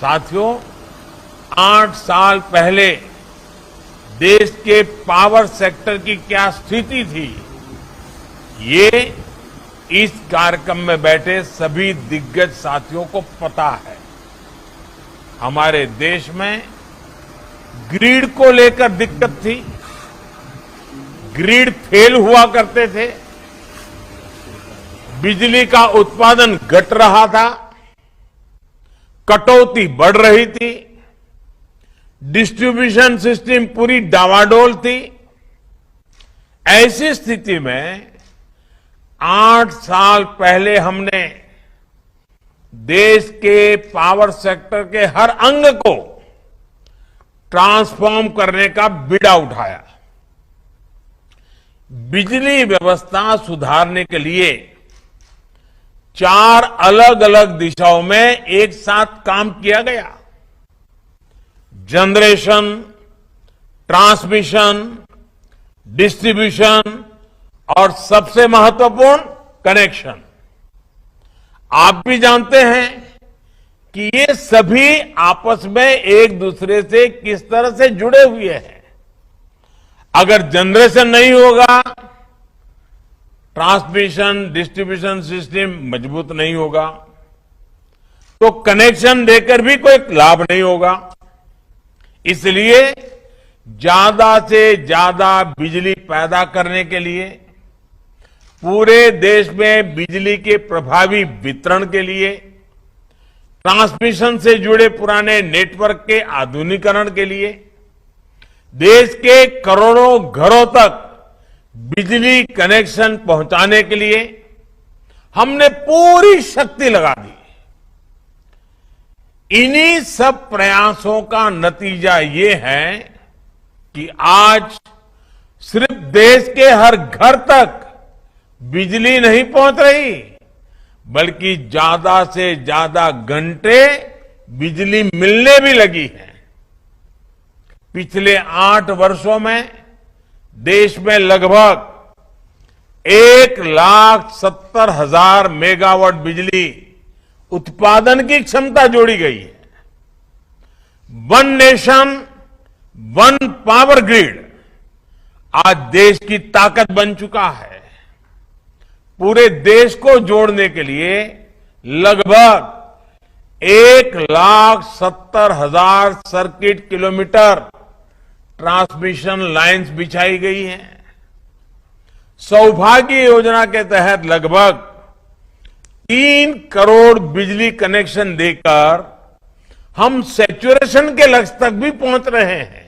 साथियों, 8 साल पहले देश के पावर सेक्टर की क्या स्थिति थी, ये इस कार्यक्रम में बैठे सभी दिग्गज साथियों को पता है। हमारे देश में ग्रिड को लेकर दिक्कत थी, ग्रिड फेल हुआ करते थे, बिजली का उत्पादन घट रहा था, कटौती बढ़ रही थी, डिस्ट्रीब्यूशन सिस्टम पूरी डावाडोल थी। ऐसी स्थिति में 8 साल पहले हमने देश के पावर सेक्टर के हर अंग को ट्रांसफॉर्म करने का बीड़ा उठाया। बिजली व्यवस्था सुधारने के लिए 4 अलग अलग दिशाओं में एक साथ काम किया गया। जनरेशन, ट्रांसमिशन, डिस्ट्रीब्यूशन और सबसे महत्वपूर्ण कनेक्शन। आप भी जानते हैं कि ये सभी आपस में एक दूसरे से किस तरह से जुड़े हुए हैं। अगर जनरेशन नहीं होगा, ट्रांसमिशन, डिस्ट्रीब्यूशन सिस्टम मजबूत नहीं होगा, तो कनेक्शन देकर भी कोई लाभ नहीं होगा। इसलिए ज्यादा से ज्यादा बिजली पैदा करने के लिए, पूरे देश में बिजली के प्रभावी वितरण के लिए, ट्रांसमिशन से जुड़े पुराने नेटवर्क के आधुनिकीकरण के लिए, देश के करोड़ों घरों तक बिजली कनेक्शन पहुंचाने के लिए हमने पूरी शक्ति लगा दी। इन्हीं सब प्रयासों का नतीजा ये है कि आज सिर्फ देश के हर घर तक बिजली नहीं पहुंच रही, बल्कि ज्यादा से ज्यादा घंटे बिजली मिलने भी लगी है। पिछले 8 वर्षों में देश में लगभग 1,70,000 मेगावाट बिजली उत्पादन की क्षमता जोड़ी गई है। One nation, one power grid आज देश की ताकत बन चुका है। पूरे देश को जोड़ने के लिए लगभग 1,70,000 सर्किट किलोमीटर ट्रांसमिशन लाइंस बिछाई गई हैं। सौभाग्य योजना के तहत लगभग 3 करोड़ बिजली कनेक्शन देकर हम सैचुरेशन के लक्ष्य तक भी पहुंच रहे हैं।